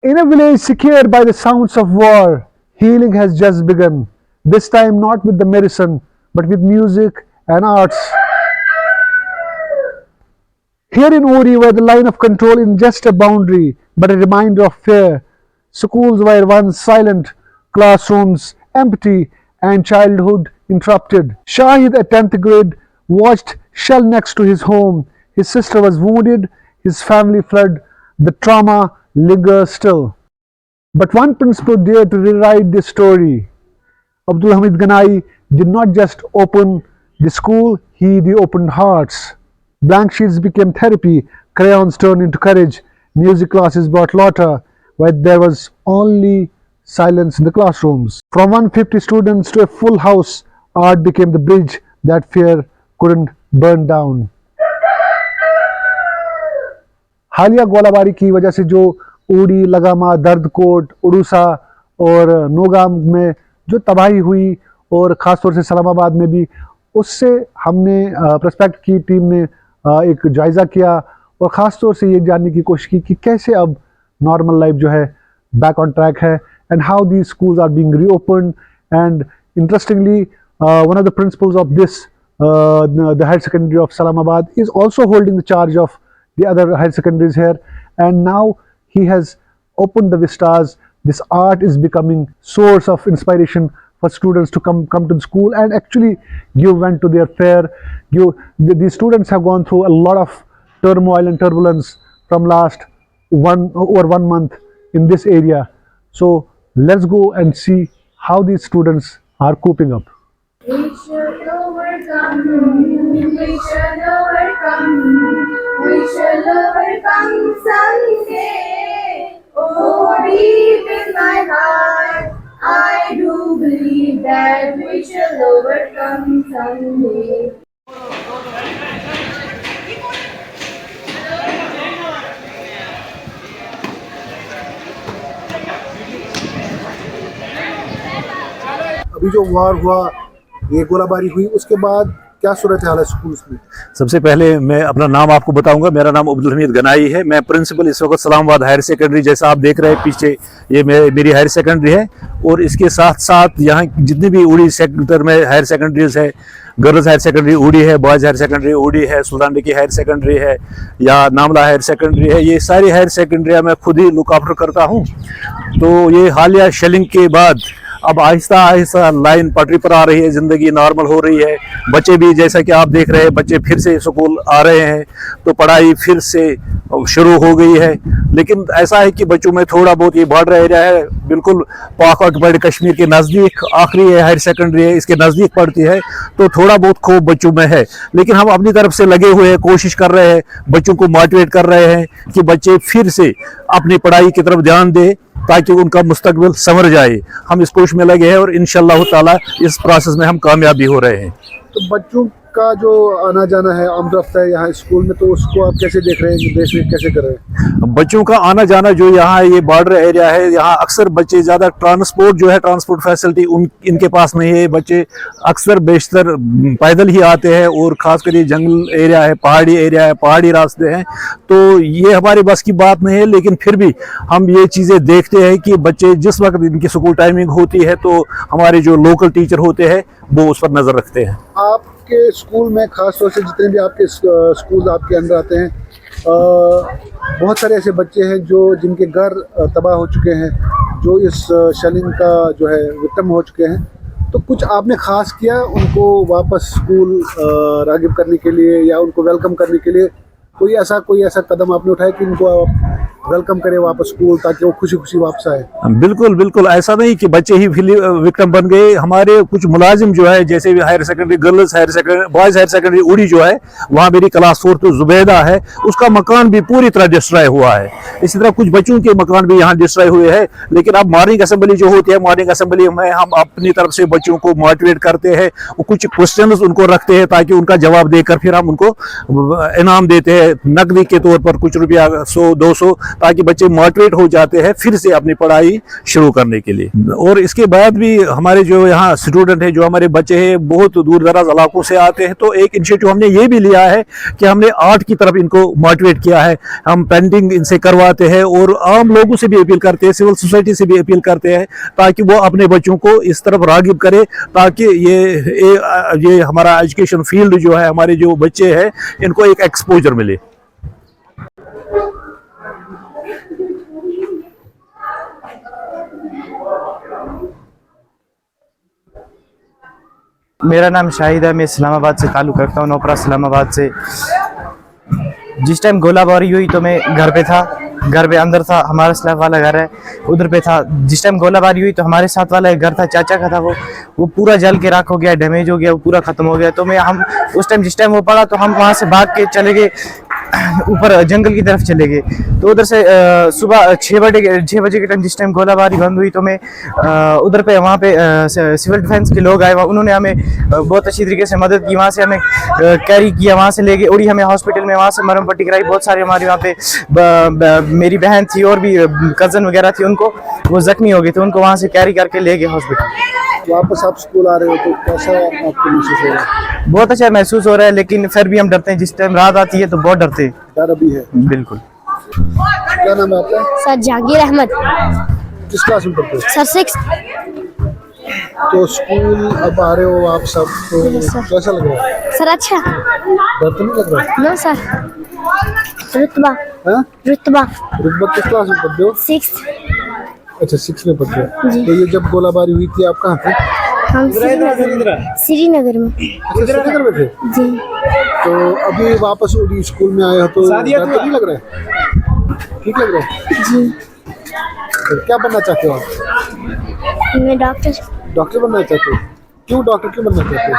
In a village secured by the sounds of war, healing has just begun. This time not with the medicine, but with music and arts. Here in Uri, where the line of control isn't just a boundary, but a reminder of fear, schools were once silent, classrooms empty, and childhood interrupted. Shahid at 10th grade watched shell next to his home. His sister was wounded, his family fled. The trauma lingers still. But one principal dared to rewrite this story. Abdul Hamid Ganai did not just open the school, he opened hearts. Blank sheets became therapy, crayons turned into courage, music classes brought laughter, where there was only silence in the classrooms. From 150 students to a full house, art became the bridge that fear couldn't burn down. हालिया गोलाबारी की वजह से जो उड़ी, लगामा, दर्दकोट, उड़ूसा और नौगाम में जो तबाही हुई और ख़ासतौर से इस्लामाबाद में भी, उससे हमने प्रोस्पेक्ट की टीम ने एक जायज़ा किया और ख़ास तौर से ये जानने की कोशिश की कि कैसे अब नॉर्मल लाइफ जो है बैक ऑन ट्रैक है and how the schools are being reopened. And interestingly one of the principals of this the higher secondary of Islamabad is also holding the charge of the other higher secondaries here, and now he has opened the vistas. This art is becoming source of inspiration for students to come to the school and actually give vent to their fear. These students have gone through a lot of turmoil and turbulence from last over 1 month in this area. So let's go and see how these students are coping up. We shall overcome, we shall overcome, we shall overcome someday. Oh, deep in my heart, I do believe that we shall overcome someday. अभी जो वार हुआ, ये गोलाबारी हुई, उसके बाद क्या सूरत हाल है स्कूल्स में? सबसे पहले मैं अपना नाम आपको बताऊंगा. मेरा नाम अब्दुल हमीद गनाई है. मैं प्रिंसिपल इस वक्त इस्लामाबाद हायर सेकेंडरी, जैसा आप देख रहे हैं पीछे, ये मेरी हायर सेकेंडरी है. और इसके साथ साथ यहाँ जितनी भी उड़ी सेक्टर में हायर सेकेंडरीज है, गर्ल्स हायर सेकेंडरी उड़ी है, बॉयज़ हायर सेकेंडरी उड़ी है, सुल्तान की हायर सेकेंडरी है या नामला हायर सेकेंडरी है, ये सारी हायर सेकेंडरियाँ मैं खुद ही लुक आफ्टर करता हूँ. तो ये हालिया शेलिंग के बाद अब आहिस्ता आहिस्ता लाइन पटरी पर आ रही है, ज़िंदगी नॉर्मल हो रही है. बच्चे भी जैसा कि आप देख रहे हैं, बच्चे फिर से स्कूल आ रहे हैं, तो पढ़ाई फिर से शुरू हो गई है. लेकिन ऐसा है कि बच्चों में थोड़ा बहुत ये बॉर्डर एरिया है, बिल्कुल पाक ऑक्युपाइड कश्मीर के नज़दीक आखिरी है हायर सेकेंडरी है, इसके नज़दीक पड़ती है, तो थोड़ा बहुत खौफ बच्चों में है. लेकिन हम अपनी तरफ से लगे हुए हैं, कोशिश कर रहे हैं, बच्चों को मोटिवेट कर रहे हैं कि बच्चे फिर से अपनी पढ़ाई की तरफ ध्यान दें ताकि उनका मुस्तकबिल संवर जाए. हम इस कोशिश में लगे हैं और इंशाअल्लाह ताला इस प्रोसेस में हम कामयाब भी हो रहे हैं. तो बच्चों का जो आना जाना है आम रफ्ता है यहाँ स्कूल में, तो उसको आप कैसे देख रहे हैं, देश में कैसे कर रहे हैं? बच्चों का आना जाना जो यहाँ ये बॉर्डर एरिया है, यहाँ अक्सर बच्चे ज़्यादा ट्रांसपोर्ट जो है, ट्रांसपोर्ट फैसिलिटी इनके पास नहीं है. बच्चे अक्सर बेशतर पैदल ही आते हैं और ख़ासकर ये जंगल एरिया है, पहाड़ी एरिया है, पहाड़ी रास्ते हैं, तो ये हमारे बस की बात नहीं है. लेकिन फिर भी हम ये चीज़ें देखते हैं कि बच्चे जिस वक्त इनकी स्कूल टाइमिंग होती है तो हमारे जो लोकल टीचर होते हैं वो उस पर नज़र रखते हैं. आपके स्कूल में खास तौर से जितने भी आपके स्कूल आपके अंदर आते हैं, बहुत सारे ऐसे बच्चे हैं जो जिनके घर तबाह हो चुके हैं, जो इस शेलिंग का जो है विक्टिम हो चुके हैं. तो कुछ आपने ख़ास किया उनको वापस स्कूल राग़िब करने के लिए या उनको वेलकम करने के लिए? कोई ऐसा कदम आपने उठाया कि इनको आप वेलकम करें वापस स्कूल, ताकि वो खुशी खुशी वापस आए? बिल्कुल बिल्कुल, ऐसा नहीं कि बच्चे ही विक्टिम बन गए. हमारे कुछ मुलाजिम जो है, जैसे higher secondary girls higher secondary, boys higher secondary Uri जो है, वहाँ मेरी क्लास 4 तो जुबैदा है, उसका मकान भी पूरी तरह डिस्ट्रॉय हुआ है. इसी तरह कुछ बच्चों के मकान भी यहाँ डिस्ट्रॉय हुए हैं. लेकिन अब मॉर्निंग असेंबली जो होती है, मॉर्निंग असेंबली में हम अपनी तरफ से बच्चों को मोटिवेट करते हैं, कुछ क्वेश्चन उनको रखते हैं ताकि उनका जवाब देकर फिर हम उनको इनाम देते हैं नकदी के तौर पर, कुछ रुपया 100-200, ताकि बच्चे मोटिवेट हो जाते हैं फिर से अपनी पढ़ाई शुरू करने के लिए। और इसके बाद भी हमारे जो यहाँ स्टूडेंट है, जो हमारे बच्चे हैं, बहुत दूर दराज इलाकों से आते हैं, तो एक इनिशिएटिव हमने ये भी लिया है कि हमने आर्ट की तरफ इनको मोटिवेट किया है। हम पेंटिंग इनसे करवाते हैं और आम लोगों से भी अपील करते हैं, सिविल सोसाइटी से भी अपील करते हैं, ताकि वो अपने बच्चों को इस तरफ रागिब करे, ताकि ये हमारा एजुकेशन फील्ड जो है, हमारे जो बच्चे हैं, इनको एक एक्सपोजर मिले। मेरा नाम शाहिद है, मैं इस्लामाबाद से ताल्लुक़ रखता हूँ, नौपरा इस्लामाबाद से। जिस टाइम गोलाबारी हुई तो मैं घर पे था, घर पे अंदर था, हमारा स्लैब वाला घर है उधर पे था। जिस टाइम गोलाबारी हुई तो हमारे साथ वाला एक घर था, चाचा का था, वो पूरा जल के राख हो गया, डैमेज हो गया, वो पूरा ख़त्म हो गया। तो हम उस टाइम जिस टाइम वो पड़ा तो हम वहाँ से भाग के चले गए, ऊपर जंगल की तरफ चले गए। तो उधर से सुबह 6 बजे के टाइम जिस टाइम गोलाबारी बंद हुई तो मैं उधर पे वहाँ पे सिविल डिफेंस के लोग आए, उन्होंने हमें बहुत अच्छी तरीके से मदद की। वहाँ से हमें कैरी किया, वहाँ से ले गए उड़ी हमें हॉस्पिटल में, वहाँ से मरहम पट्टी कराई। बहुत सारे हमारे वहाँ पे मेरी बहन थी और भी कज़न वगैरह थी, उनको वो जख्मी हो गए थे, उनको वहाँ से कैरी करके ले गए हॉस्पिटल। वापस आप स्कूल आ रहे हो तो कैसा आपको महसूस हो रहा है? बहुत अच्छा महसूस हो रहा है, लेकिन फिर भी हम डरते हैं। जिस टाइम रात आती है तो बहुत डरते हैं। डर अभी है? बिल्कुल। क्या नाम है आपका? सर जहांगीर अहमद। किस क्लास में पढ़ते हो? सर 6। तो स्कूल अब आ रहे हो आप सब, तो कैसा लग रहा है? सर अच्छा। डर तो नहीं लग रहा है? No sir. रुतबा। हाँ? रुतबा रुतबा किस क्लास में पढ़ते हो? 6। अच्छा 6 में पढ़ते हो। जी। तो ये जब गोलाबारी हुई थी आप कहाँ थे? हम श्रीनगर में। अच्छा, श्रीनगर में थे। जी। तो अभी वापस उड़ी स्कूल में आए हो तो डर तो नहीं लग रहा है? ठीक लग रहा है? जी। तो क्या बनना चाहते हो आप? मैं डॉक्टर। डॉक्टर बनना चाहते हो? क्यों डॉक्टर क्यों बनना चाहते हो?